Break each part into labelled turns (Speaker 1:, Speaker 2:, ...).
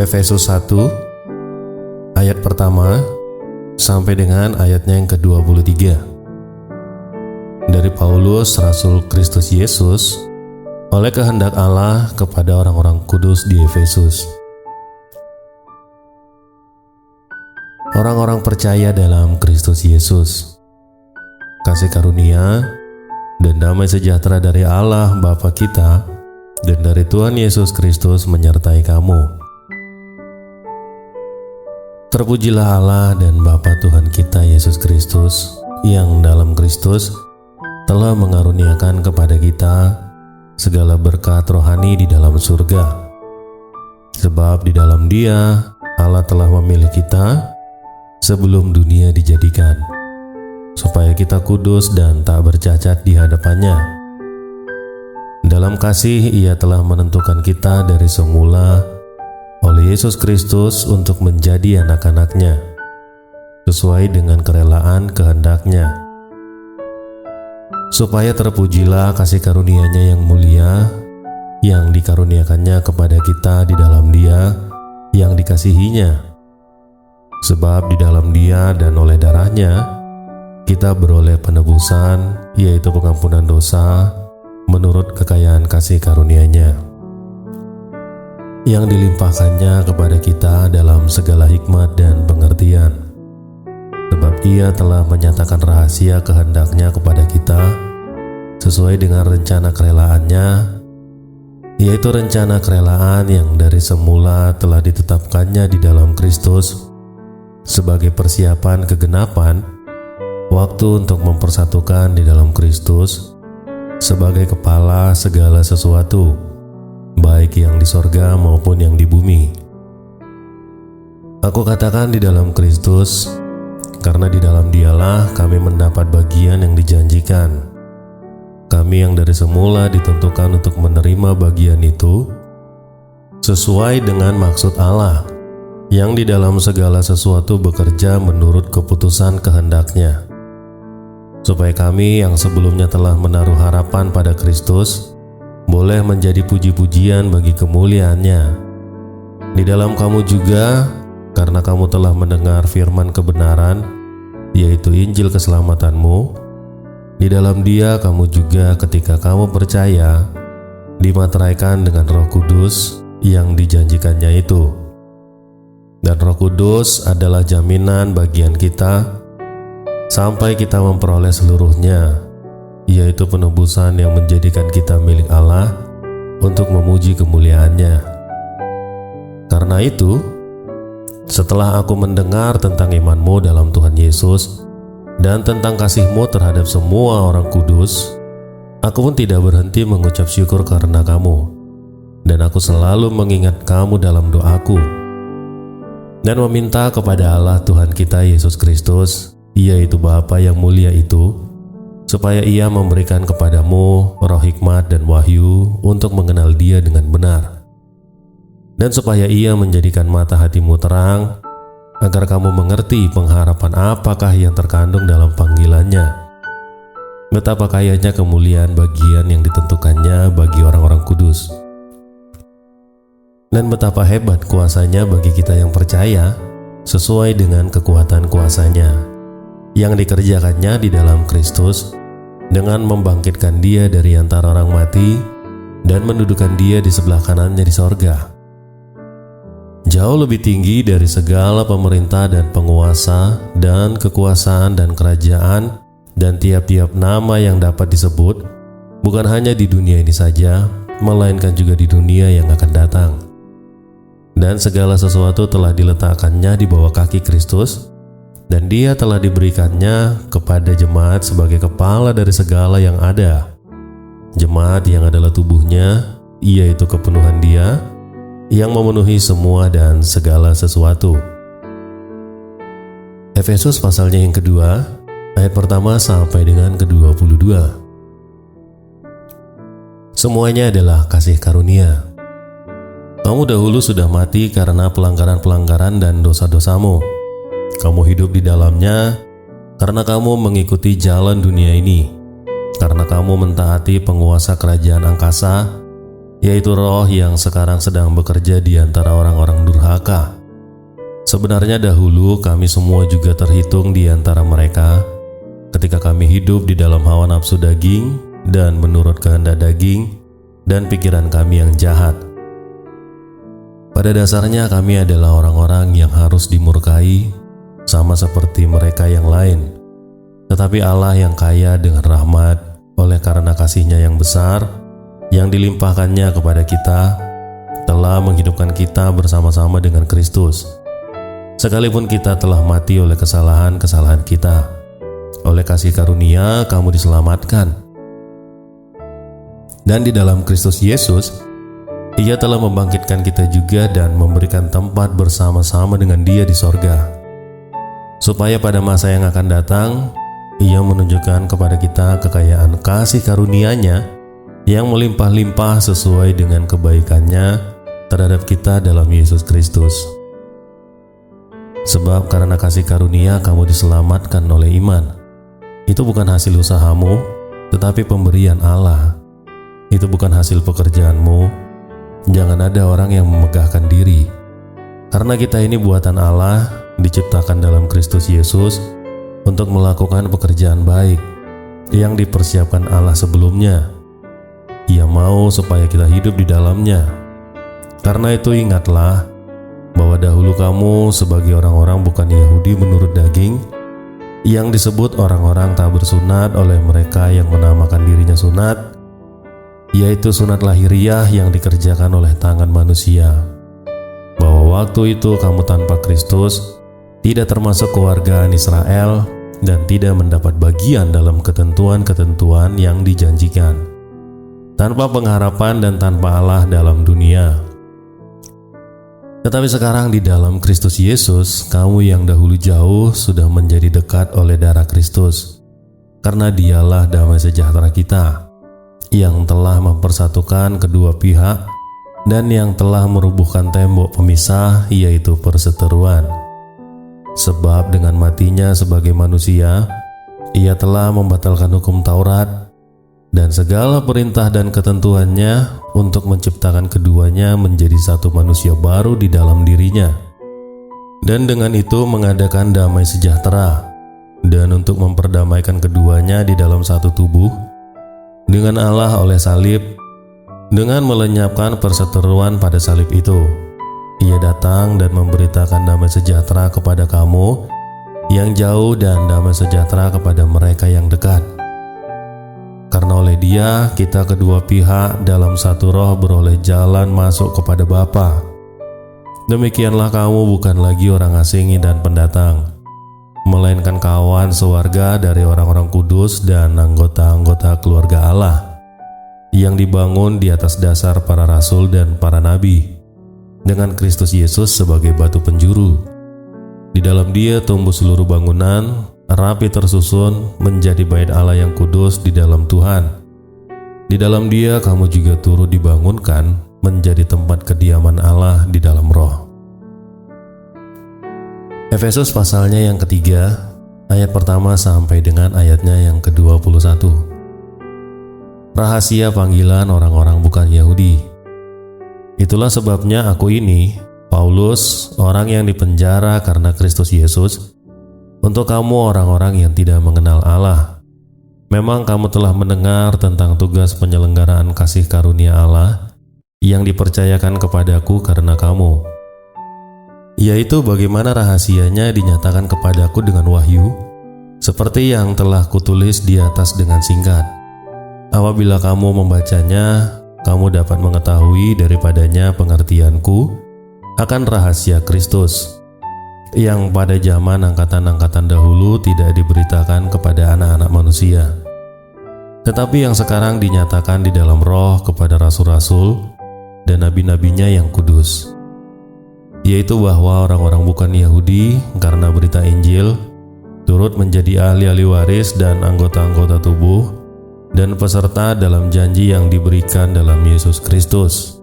Speaker 1: Efesus 1 ayat pertama sampai dengan ayatnya yang ke-23. Dari Paulus, Rasul Kristus Yesus, oleh kehendak Allah kepada orang-orang kudus di Efesus. Orang-orang percaya dalam Kristus Yesus, kasih karunia dan damai sejahtera dari Allah Bapa kita dan dari Tuhan Yesus Kristus menyertai kamu. Terpujilah Allah dan Bapa Tuhan kita Yesus Kristus, yang dalam Kristus telah mengaruniakan kepada kita segala berkat rohani di dalam surga. Sebab di dalam Dia Allah telah memilih kita sebelum dunia dijadikan, supaya kita kudus dan tak bercacat di hadapannya. Dalam kasih Ia telah menentukan kita dari semula oleh Yesus Kristus untuk menjadi anak-anak-Nya, sesuai dengan kerelaan kehendak-Nya, supaya terpujilah kasih karunia-Nya yang mulia, yang dikaruniakannya kepada kita di dalam Dia yang dikasihi-Nya. Sebab di dalam Dia dan oleh darah-Nya, kita beroleh penebusan, yaitu pengampunan dosa, menurut kekayaan kasih karunia-Nya, yang dilimpahkannya kepada kita dalam segala hikmat dan pengertian. Sebab Ia telah menyatakan rahasia kehendak-Nya kepada kita sesuai dengan rencana kerelaannya, yaitu rencana kerelaan yang dari semula telah ditetapkannya di dalam Kristus sebagai persiapan kegenapan waktu untuk mempersatukan di dalam Kristus sebagai kepala segala sesuatu, baik yang di sorga maupun yang di bumi. Aku katakan di dalam Kristus, karena di dalam Dialah kami mendapat bagian yang dijanjikan. Kami yang dari semula ditentukan untuk menerima bagian itu, sesuai dengan maksud Allah, yang di dalam segala sesuatu bekerja menurut keputusan kehendak-Nya, supaya kami yang sebelumnya telah menaruh harapan pada Kristus boleh menjadi puji-pujian bagi kemuliaan-Nya. Di dalam kamu juga, karena kamu telah mendengar firman kebenaran, yaitu Injil keselamatanmu, di dalam Dia kamu juga ketika kamu percaya, dimateraikan dengan Roh Kudus yang dijanjikannya itu. Dan Roh Kudus adalah jaminan bagian kita sampai kita memperoleh seluruhnya, yaitu penebusan yang menjadikan kita milik Allah untuk memuji kemuliaan-Nya. Karena itu, setelah aku mendengar tentang imanmu dalam Tuhan Yesus dan tentang kasih-Mu terhadap semua orang kudus, aku pun tidak berhenti mengucap syukur karena kamu, dan aku selalu mengingat kamu dalam doaku, dan meminta kepada Allah Tuhan kita Yesus Kristus, yaitu Bapa yang mulia itu, supaya Ia memberikan kepadamu roh hikmat dan wahyu untuk mengenal Dia dengan benar, dan supaya Ia menjadikan mata hatimu terang, agar kamu mengerti pengharapan apakah yang terkandung dalam panggilannya, betapa kayanya kemuliaan bagian yang ditentukannya bagi orang-orang kudus, dan betapa hebat kuasa-Nya bagi kita yang percaya, sesuai dengan kekuatan kuasa-Nya yang dikerjakannya di dalam Kristus, dengan membangkitkan Dia dari antara orang mati dan mendudukan Dia di sebelah kanannya di sorga, jauh lebih tinggi dari segala pemerintah dan penguasa dan kekuasaan dan kerajaan dan tiap-tiap nama yang dapat disebut, bukan hanya di dunia ini saja, melainkan juga di dunia yang akan datang. Dan segala sesuatu telah diletakkannya di bawah kaki Kristus, dan Dia telah diberikannya kepada jemaat sebagai kepala dari segala yang ada. Jemaat yang adalah tubuhnya, yaitu kepenuhan Dia yang memenuhi semua dan segala sesuatu. Efesus pasalnya yang kedua, ayat pertama sampai dengan ke-22. Semuanya adalah kasih karunia. Kamu dahulu sudah mati karena pelanggaran-pelanggaran dan dosa-dosamu. Kamu hidup di dalamnya karena kamu mengikuti jalan dunia ini, karena kamu mentaati penguasa kerajaan angkasa yaitu roh yang sekarang sedang bekerja di antara orang-orang durhaka. Sebenarnya dahulu kami semua juga terhitung di antara mereka ketika kami hidup di dalam hawa nafsu daging dan menurut kehendak daging dan pikiran kami yang jahat. Pada dasarnya kami adalah orang-orang yang harus dimurkai sama seperti mereka yang lain. Tetapi Allah yang kaya dengan rahmat oleh karena kasih-Nya yang besar yang dilimpahkannya kepada kita telah menghidupkan kita bersama-sama dengan Kristus. Sekalipun kita telah mati oleh kesalahan-kesalahan kita, oleh kasih karunia kamu diselamatkan. Dan di dalam Kristus Yesus, Ia telah membangkitkan kita juga dan memberikan tempat bersama-sama dengan Dia di sorga, supaya pada masa yang akan datang, Ia menunjukkan kepada kita kekayaan kasih karunia-Nya yang melimpah-limpah sesuai dengan kebaikan-Nya terhadap kita dalam Yesus Kristus. Sebab karena kasih karunia kamu diselamatkan oleh iman. Itu bukan hasil usahamu, tetapi pemberian Allah. Itu bukan hasil pekerjaanmu. Jangan ada orang yang memegahkan diri. Karena kita ini buatan Allah, diciptakan dalam Kristus Yesus untuk melakukan pekerjaan baik yang dipersiapkan Allah sebelumnya. Ia mau supaya kita hidup di dalamnya. Karena itu ingatlah bahwa dahulu kamu sebagai orang-orang bukan Yahudi menurut daging, yang disebut orang-orang tak bersunat oleh mereka yang menamakan dirinya sunat, yaitu sunat lahiriah yang dikerjakan oleh tangan manusia. Bahwa waktu itu kamu tanpa Kristus, tidak termasuk keluargaan Israel, dan tidak mendapat bagian dalam ketentuan-ketentuan yang dijanjikan, tanpa pengharapan dan tanpa Allah dalam dunia. Tetapi sekarang di dalam Kristus Yesus, kamu yang dahulu jauh sudah menjadi dekat oleh darah Kristus, karena Dialah damai sejahtera kita, yang telah mempersatukan kedua pihak dan yang telah merubuhkan tembok pemisah, yaitu perseteruan. Sebab dengan matinya sebagai manusia, Ia telah membatalkan hukum Taurat dan segala perintah dan ketentuannya untuk menciptakan keduanya menjadi satu manusia baru di dalam dirinya, dan dengan itu mengadakan damai sejahtera, dan untuk memperdamaikan keduanya di dalam satu tubuh dengan Allah oleh salib, dengan melenyapkan perseteruan pada salib itu. Ia datang dan memberitakan damai sejahtera kepada kamu yang jauh dan damai sejahtera kepada mereka yang dekat. Karena oleh Dia kita kedua pihak dalam satu roh beroleh jalan masuk kepada Bapa. Demikianlah kamu bukan lagi orang asing dan pendatang, melainkan kawan sewarga dari orang-orang kudus dan anggota-anggota keluarga Allah, yang dibangun di atas dasar para rasul dan para nabi, dengan Kristus Yesus sebagai batu penjuru. Di dalam Dia tumbuh seluruh bangunan, rapi tersusun menjadi bait Allah yang kudus di dalam Tuhan. Di dalam Dia kamu juga turut dibangunkan menjadi tempat kediaman Allah di dalam Roh. Efesus pasalnya yang ketiga, ayat pertama sampai dengan ayatnya yang ke-21. Rahasia panggilan orang-orang bukan Yahudi. Itulah sebabnya aku ini, Paulus, orang yang dipenjara karena Kristus Yesus, untuk kamu orang-orang yang tidak mengenal Allah. Memang kamu telah mendengar tentang tugas penyelenggaraan kasih karunia Allah yang dipercayakan kepadaku karena kamu, yaitu bagaimana rahasianya dinyatakan kepadaku dengan wahyu, seperti yang telah kutulis di atas dengan singkat. Apabila kamu membacanya, kamu dapat mengetahui daripadanya pengertianku akan rahasia Kristus, yang pada zaman angkatan-angkatan dahulu tidak diberitakan kepada anak-anak manusia, tetapi yang sekarang dinyatakan di dalam Roh kepada rasul-rasul dan nabi-nabinya yang kudus, yaitu bahwa orang-orang bukan Yahudi karena berita Injil turut menjadi ahli-ahli waris dan anggota-anggota tubuh dan peserta dalam janji yang diberikan dalam Yesus Kristus.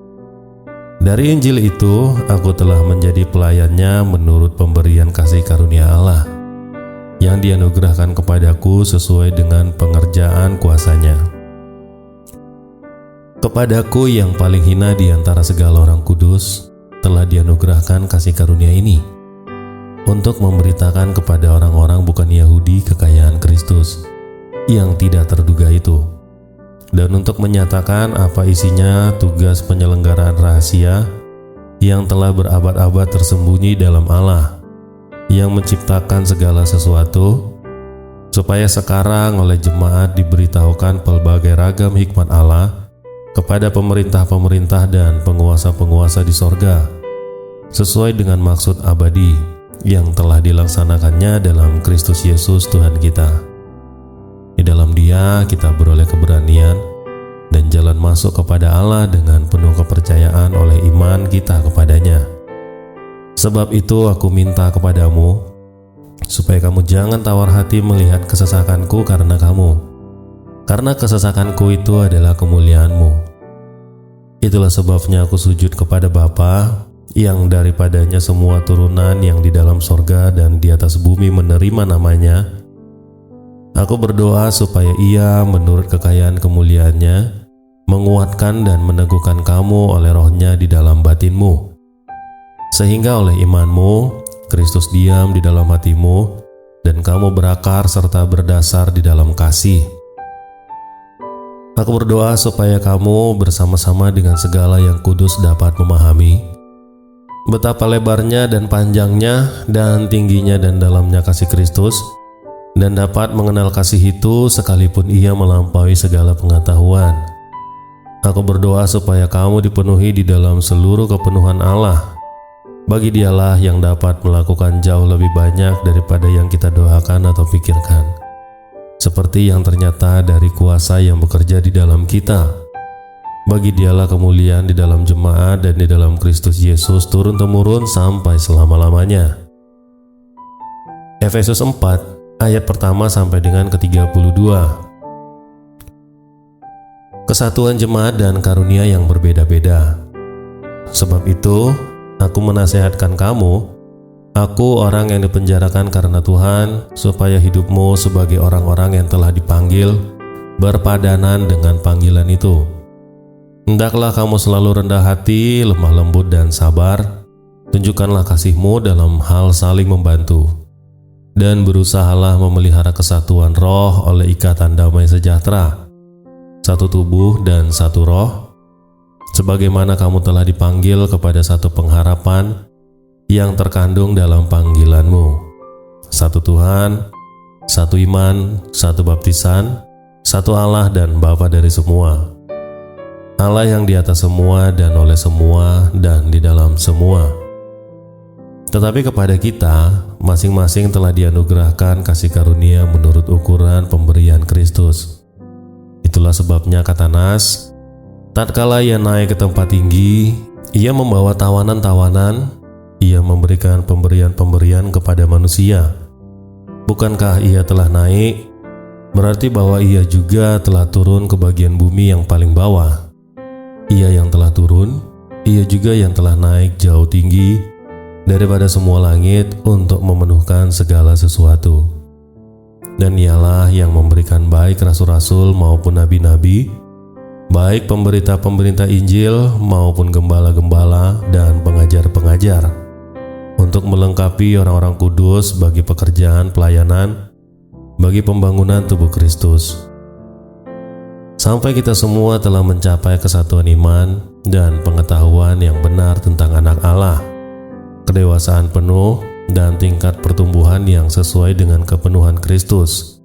Speaker 1: Dari Injil itu, aku telah menjadi pelayannya menurut pemberian kasih karunia Allah yang dianugerahkan kepadaku sesuai dengan pengerjaan kuasa-Nya. Kepadaku yang paling hina di antara segala orang kudus, telah dianugerahkan kasih karunia ini, untuk memberitakan kepada orang-orang bukan Yahudi kekayaan Kristus yang tidak terduga itu, dan untuk menyatakan apa isinya tugas penyelenggaraan rahasia yang telah berabad-abad tersembunyi dalam Allah yang menciptakan segala sesuatu, supaya sekarang oleh jemaat diberitahukan pelbagai ragam hikmat Allah kepada pemerintah-pemerintah dan penguasa-penguasa di sorga, sesuai dengan maksud abadi yang telah dilaksanakannya dalam Kristus Yesus Tuhan kita. Di dalam Dia kita beroleh keberanian dan jalan masuk kepada Allah dengan penuh kepercayaan oleh iman kita kepadanya. Sebab itu aku minta kepadamu, supaya kamu jangan tawar hati melihat kesesakanku karena kamu, karena kesesakanku itu adalah kemuliaanmu. Itulah sebabnya aku sujud kepada Bapa, yang daripadanya semua turunan yang di dalam sorga dan di atas bumi menerima namanya. Aku berdoa supaya Ia menurut kekayaan kemuliaannya menguatkan dan meneguhkan kamu oleh rohnya di dalam batinmu, sehingga oleh imanmu Kristus diam di dalam hatimu dan kamu berakar serta berdasar di dalam kasih. Aku berdoa supaya kamu bersama-sama dengan segala yang kudus dapat memahami betapa lebarnya dan panjangnya dan tingginya dan dalamnya kasih Kristus, dan dapat mengenal kasih itu sekalipun ia melampaui segala pengetahuan. Aku berdoa supaya kamu dipenuhi di dalam seluruh kepenuhan Allah. Bagi Dialah yang dapat melakukan jauh lebih banyak daripada yang kita doakan atau pikirkan, seperti yang ternyata dari kuasa yang bekerja di dalam kita. Bagi Dialah kemuliaan di dalam jemaat dan di dalam Kristus Yesus turun-temurun sampai selama-lamanya. Efesus 4 ayat pertama sampai dengan ke-32. Kesatuan jemaat dan karunia yang berbeda-beda. Sebab itu, aku menasehatkan kamu, aku orang yang dipenjarakan karena Tuhan, supaya hidupmu sebagai orang-orang yang telah dipanggil berpadanan dengan panggilan itu. Hendaklah kamu selalu rendah hati, lemah lembut dan sabar. Tunjukkanlah kasihmu dalam hal saling membantu, dan berusahalah memelihara kesatuan roh oleh ikatan damai sejahtera, satu tubuh dan satu roh, sebagaimana kamu telah dipanggil kepada satu pengharapan yang terkandung dalam panggilanmu. Satu Tuhan, satu iman, satu baptisan, satu Allah dan Bapa dari semua, Allah yang di atas semua dan oleh semua dan di dalam semua. Tetapi kepada kita masing-masing telah dianugerahkan kasih karunia menurut ukuran pemberian Kristus. Itulah sebabnya kata Nas, tatkala ia naik ke tempat tinggi, ia membawa tawanan-tawanan, ia memberikan pemberian-pemberian kepada manusia. Bukankah ia telah naik? Berarti bahwa ia juga telah turun ke bagian bumi yang paling bawah. Ia yang telah turun, ia juga yang telah naik jauh tinggi daripada semua langit untuk memenuhkan segala sesuatu. Dan Ialah yang memberikan baik rasul-rasul maupun nabi-nabi, baik pemberita-pemberita Injil maupun gembala-gembala dan pengajar-pengajar, untuk melengkapi orang-orang kudus bagi pekerjaan pelayanan, bagi pembangunan tubuh Kristus, sampai kita semua telah mencapai kesatuan iman dan pengetahuan yang benar tentang anak Allah, kedewasaan penuh dan tingkat pertumbuhan yang sesuai dengan kepenuhan Kristus,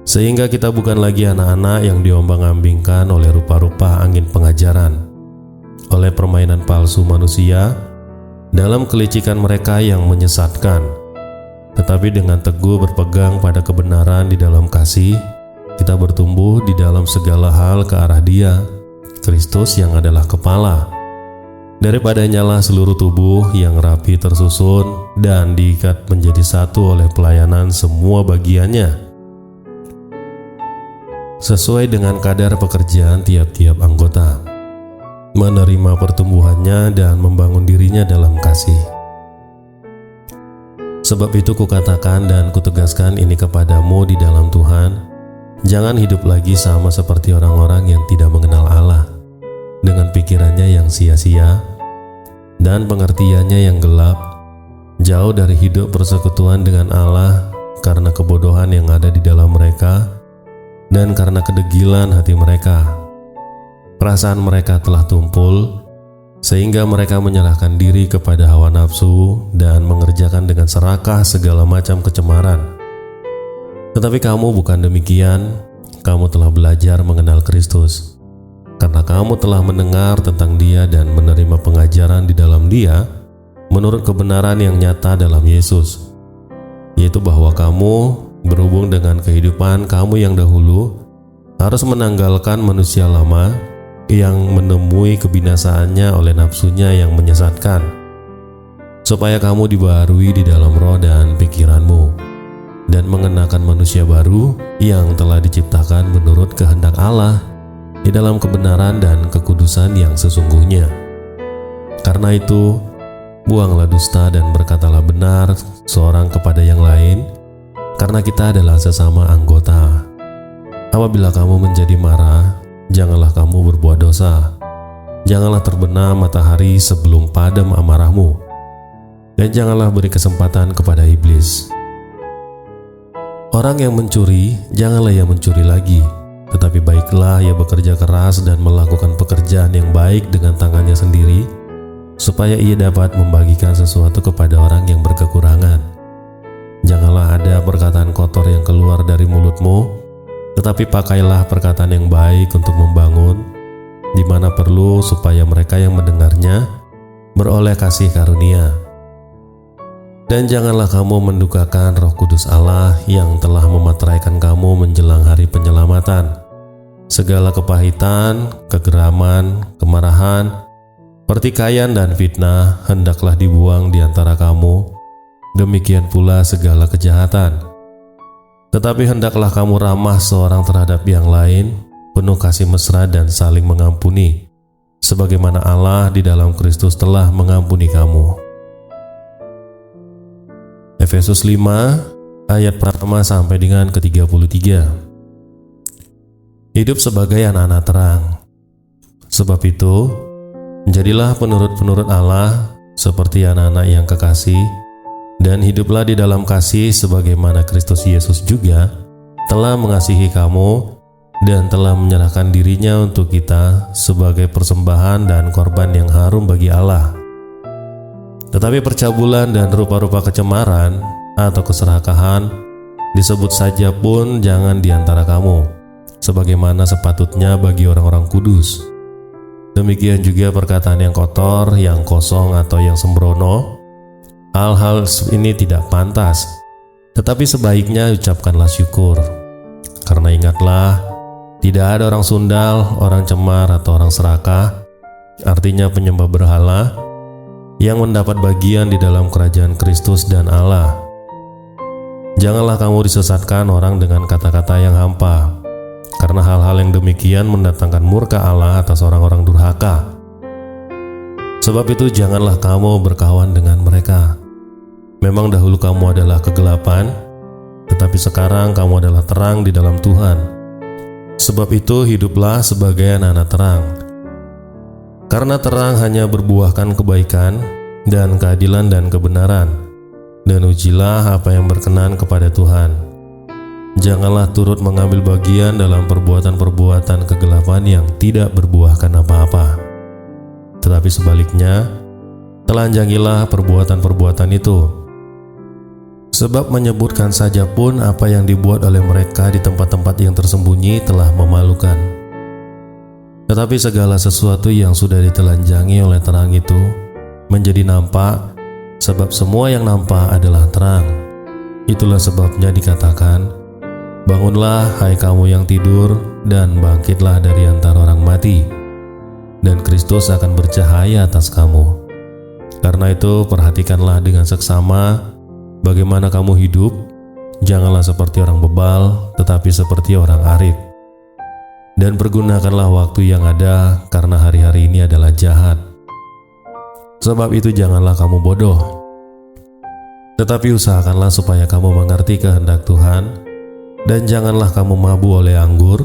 Speaker 1: sehingga kita bukan lagi anak-anak yang diombang-ambingkan oleh rupa-rupa angin pengajaran, oleh permainan palsu manusia dalam kelicikan mereka yang menyesatkan, tetapi dengan teguh berpegang pada kebenaran di dalam kasih, kita bertumbuh di dalam segala hal ke arah Dia, Kristus yang adalah kepala. Daripadanya lah seluruh tubuh yang rapi tersusun dan diikat menjadi satu oleh pelayanan semua bagiannya, sesuai dengan kadar pekerjaan tiap-tiap anggota, menerima pertumbuhannya dan membangun dirinya dalam kasih. Sebab itu kukatakan dan kutegaskan ini kepadamu di dalam Tuhan, jangan hidup lagi sama seperti orang-orang yang tidak mengenal Allah. dengan pikirannya yang sia-sia dan pengertiannya yang gelap, jauh dari hidup persekutuan dengan Allah karena kebodohan yang ada di dalam mereka dan karena kedegilan hati mereka. Perasaan mereka telah tumpul sehingga mereka menyerahkan diri kepada hawa nafsu dan mengerjakan dengan serakah segala macam kecemaran. Tetapi kamu bukan demikian, kamu telah belajar mengenal Kristus. Karena kamu telah mendengar tentang Dia dan menerima pengajaran di dalam Dia, menurut kebenaran yang nyata dalam Yesus, yaitu bahwa kamu berhubung dengan kehidupan kamu yang dahulu, harus menanggalkan manusia lama yang menemui kebinasaannya oleh nafsunya yang menyesatkan, supaya kamu dibaharui di dalam roh dan pikiranmu, dan mengenakan manusia baru yang telah diciptakan menurut kehendak Allah di dalam kebenaran dan kekudusan yang sesungguhnya. Karena itu, buanglah dusta dan berkatalah benar seorang kepada yang lain, karena kita adalah sesama anggota. Apabila kamu menjadi marah, janganlah kamu berbuat dosa. Janganlah terbenam matahari sebelum padam amarahmu, dan janganlah beri kesempatan kepada iblis. Orang yang mencuri, janganlah ia mencuri lagi, tetapi baiklah ia bekerja keras dan melakukan pekerjaan yang baik dengan tangannya sendiri, supaya ia dapat membagikan sesuatu kepada orang yang berkekurangan. Janganlah ada perkataan kotor yang keluar dari mulutmu, tetapi pakailah perkataan yang baik untuk membangun, di mana perlu, supaya mereka yang mendengarnya beroleh kasih karunia. Dan janganlah kamu mendukakan Roh Kudus Allah yang telah memateraikan kamu menjelang hari penyelamatan. Segala kepahitan, kegeraman, kemarahan, pertikaian dan fitnah hendaklah dibuang di antara kamu. Demikian pula segala kejahatan. Tetapi hendaklah kamu ramah seorang terhadap yang lain, penuh kasih mesra dan saling mengampuni, sebagaimana Allah di dalam Kristus telah mengampuni kamu. Efesus 5 ayat pertama sampai dengan ke-33. Hidup sebagai anak-anak terang. Sebab itu, jadilah penurut-penurut Allah seperti anak-anak yang kekasih, dan hiduplah di dalam kasih sebagaimana Kristus Yesus juga telah mengasihi kamu dan telah menyerahkan dirinya untuk kita sebagai persembahan dan korban yang harum bagi Allah. Tetapi percabulan dan rupa-rupa kecemaran atau keserakahan disebut saja pun jangan di antara kamu, sebagaimana sepatutnya bagi orang-orang kudus. Demikian juga perkataan yang kotor, yang kosong atau yang sembrono. Hal-hal ini tidak pantas, tetapi sebaiknya ucapkanlah syukur. Karena ingatlah, tidak ada orang sundal, orang cemar atau orang serakah, artinya penyembah berhala, yang mendapat bagian di dalam kerajaan Kristus dan Allah. Janganlah kamu disesatkan orang dengan kata-kata yang hampa, karena hal-hal yang demikian mendatangkan murka Allah atas orang-orang durhaka. Sebab itu janganlah kamu berkawan dengan mereka. Memang dahulu kamu adalah kegelapan, tetapi sekarang kamu adalah terang di dalam Tuhan. Sebab itu hiduplah sebagai anak-anak terang. Karena terang hanya berbuahkan kebaikan dan keadilan dan kebenaran, dan ujilah apa yang berkenan kepada Tuhan. Janganlah turut mengambil bagian dalam perbuatan-perbuatan kegelapan yang tidak berbuahkan apa-apa, tetapi sebaliknya, telanjangilah perbuatan-perbuatan itu. Sebab menyebutkan saja pun apa yang dibuat oleh mereka di tempat-tempat yang tersembunyi telah memalukan. Tetapi segala sesuatu yang sudah ditelanjangi oleh terang itu menjadi nampak, sebab semua yang nampak adalah terang. Itulah sebabnya dikatakan, bangunlah hai kamu yang tidur, dan bangkitlah dari antara orang mati, dan Kristus akan bercahaya atas kamu. Karena itu perhatikanlah dengan seksama bagaimana kamu hidup, janganlah seperti orang bebal, tetapi seperti orang arif. Dan pergunakanlah waktu yang ada, karena hari-hari ini adalah jahat. Sebab itu janganlah kamu bodoh, tetapi usahakanlah supaya kamu mengerti kehendak Tuhan. Dan janganlah kamu mabuk oleh anggur,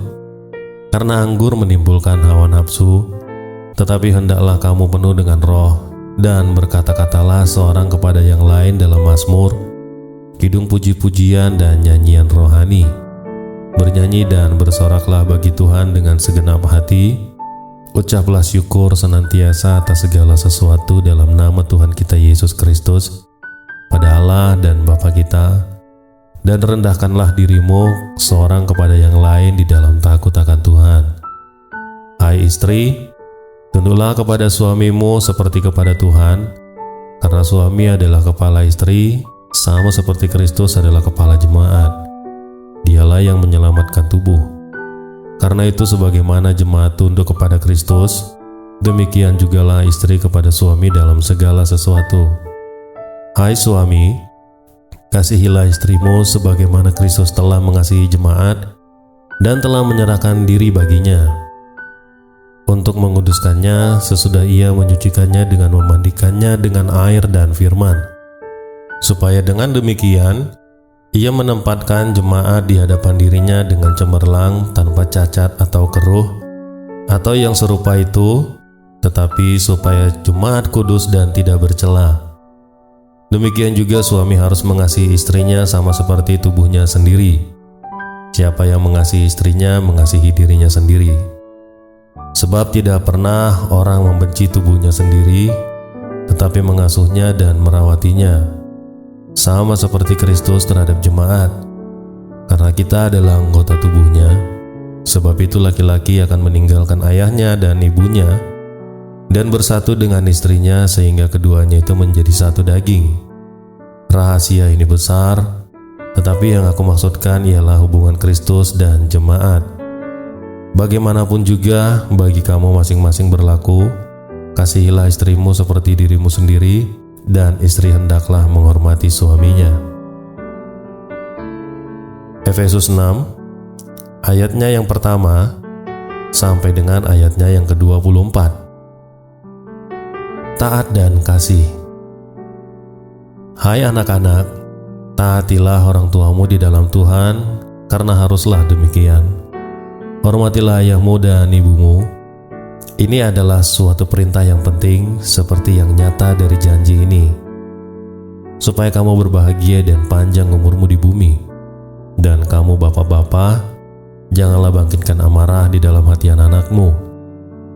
Speaker 1: karena anggur menimbulkan hawa nafsu, Tetapi hendaklah kamu penuh dengan roh, dan berkata-katalah seorang kepada yang lain dalam mazmur, kidung puji-pujian dan nyanyian rohani. Bernyanyi dan bersoraklah bagi Tuhan dengan segenap hati. Ucaplah syukur senantiasa atas segala sesuatu dalam nama Tuhan kita Yesus Kristus pada Allah dan Bapa kita. Dan rendahkanlah dirimu seorang kepada yang lain di dalam takut akan Tuhan. Hai istri, tunduklah kepada suamimu seperti kepada Tuhan, karena suami adalah kepala istri, sama seperti Kristus adalah kepala jemaat. Dialah yang menyelamatkan tubuh. Karena itu sebagaimana jemaat tunduk kepada Kristus, demikian jugalah istri kepada suami dalam segala sesuatu. Hai suami, kasihilah istrimu sebagaimana Kristus telah mengasihi jemaat dan telah menyerahkan diri baginya, untuk menguduskannya sesudah ia menyucikannya dengan memandikannya dengan air dan firman, supaya dengan demikian ia menempatkan jemaat di hadapan dirinya dengan cemerlang, tanpa cacat atau keruh atau yang serupa itu, tetapi supaya jemaat kudus dan tidak bercela. Demikian juga suami harus mengasihi istrinya sama seperti tubuhnya sendiri. Siapa yang mengasihi istrinya mengasihi dirinya sendiri. Sebab tidak pernah orang membenci tubuhnya sendiri, tetapi mengasuhnya dan merawatinya, sama seperti Kristus terhadap jemaat, karena kita adalah anggota tubuhnya. Sebab itu laki-laki akan meninggalkan ayahnya dan ibunya, dan bersatu dengan istrinya, sehingga keduanya itu menjadi satu daging. Rahasia ini besar, tetapi yang aku maksudkan ialah hubungan Kristus dan jemaat. Bagaimanapun juga bagi kamu masing-masing berlaku, kasihilah istrimu seperti dirimu sendiri, dan istri hendaklah menghormati suaminya. Efesus 6 ayatnya yang pertama sampai dengan ayatnya yang ke-24. Taat dan kasih. Hai anak-anak, taatilah orang tuamu di dalam Tuhan, karena haruslah demikian. Hormatilah ayahmu dan ibumu. Ini adalah suatu perintah yang penting, seperti yang nyata dari janji ini, supaya kamu berbahagia dan panjang umurmu di bumi. Dan kamu bapak-bapak, janganlah bangkitkan amarah di dalam hati anak-anakmu,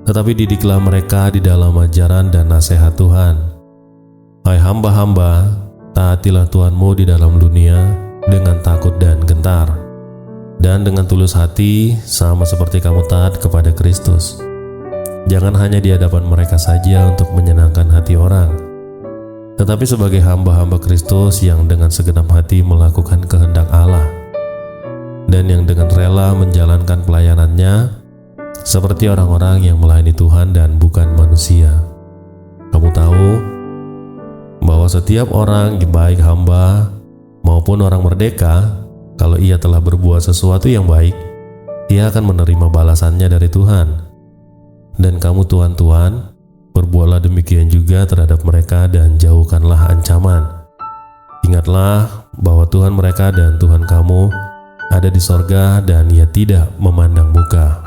Speaker 1: tetapi didiklah mereka di dalam ajaran dan nasihat Tuhan. Hai hamba-hamba, taatilah Tuhanmu di dalam dunia dengan takut dan gentar, dan dengan tulus hati, sama seperti kamu taat kepada Kristus. Jangan hanya di hadapan mereka saja untuk menyenangkan hati orang, tetapi sebagai hamba-hamba Kristus yang dengan segenap hati melakukan kehendak Allah, dan yang dengan rela menjalankan pelayanannya seperti orang-orang yang melayani Tuhan dan bukan manusia. Kamu tahu bahwa setiap orang, baik hamba maupun orang merdeka, kalau ia telah berbuat sesuatu yang baik, ia akan menerima balasannya dari Tuhan. Dan kamu tuan-tuan, berbuatlah demikian juga terhadap mereka dan jauhkanlah ancaman. Ingatlah bahwa Tuhan mereka dan Tuhan kamu ada di sorga, dan ia tidak memandang muka.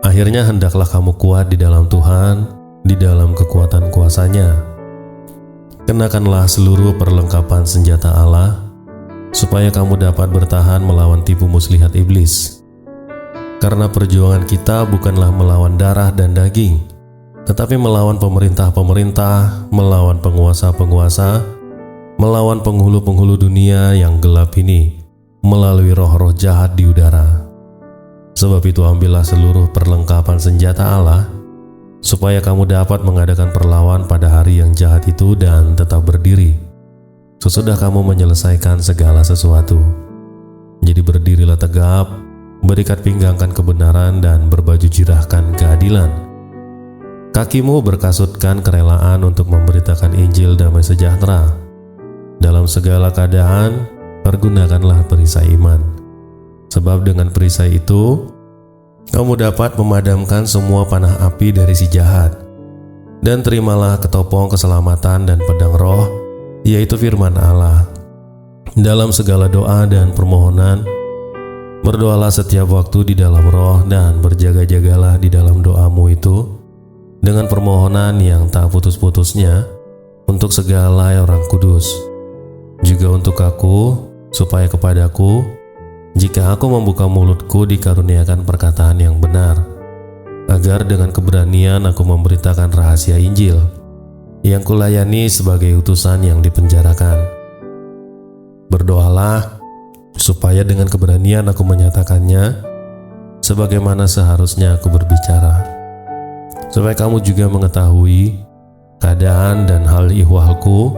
Speaker 1: Akhirnya hendaklah kamu kuat di dalam Tuhan, di dalam kekuatan kuasa-Nya. Kenakanlah seluruh perlengkapan senjata Allah, supaya kamu dapat bertahan melawan tipu muslihat iblis. Karena perjuangan kita bukanlah melawan darah dan daging, tetapi melawan pemerintah-pemerintah, melawan penguasa-penguasa, melawan penghulu-penghulu dunia yang gelap ini, melalui roh-roh jahat di udara. Sebab itu ambillah seluruh perlengkapan senjata Allah, supaya kamu dapat mengadakan perlawan pada hari yang jahat itu dan tetap berdiri sesudah kamu menyelesaikan segala sesuatu. Jadi berdirilah tegap, berikat pinggangkan kebenaran, dan berbaju jirahkan keadilan. Kakimu berkasutkan kerelaan untuk memberitakan Injil damai sejahtera. Dalam segala keadaan, pergunakanlah perisai iman. Sebab dengan perisai itu, kamu dapat memadamkan semua panah api dari si jahat. Dan terimalah ketopong keselamatan dan pedang roh, yaitu firman Allah. Dalam segala doa dan permohonan, Berdoalah setiap waktu di dalam roh dan berjaga-jagalah di dalam doamu itu dengan permohonan yang tak putus-putusnya untuk segala orang kudus. Juga untuk aku, supaya kepadaku, jika aku membuka mulutku dikaruniakan perkataan yang benar, agar dengan keberanian aku memberitakan rahasia Injil yang kulayani sebagai utusan yang dipenjarakan. Berdoalah supaya dengan keberanian aku menyatakannya sebagaimana seharusnya aku berbicara, supaya kamu juga mengetahui keadaan dan hal ihwalku.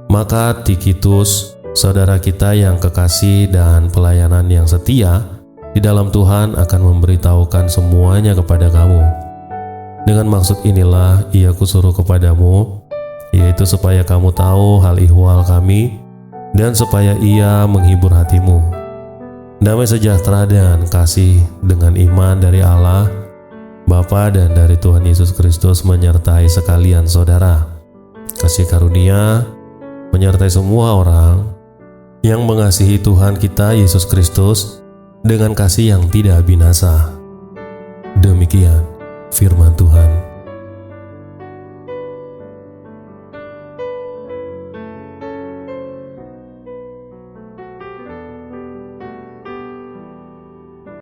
Speaker 1: Maka Tikitus, saudara kita yang kekasih dan pelayanan yang setia di dalam Tuhan, akan memberitahukan semuanya kepada kamu. Dengan maksud inilah ia kusuruh kepadamu, yaitu supaya kamu tahu hal ihwal kami dan supaya ia menghibur hatimu. Damai sejahtera dan kasih dengan iman dari Allah Bapa dan dari Tuhan Yesus Kristus menyertai sekalian saudara. Kasih karunia menyertai semua orang yang mengasihi Tuhan kita Yesus Kristus dengan kasih yang tidak binasa. Demikian firman Tuhan.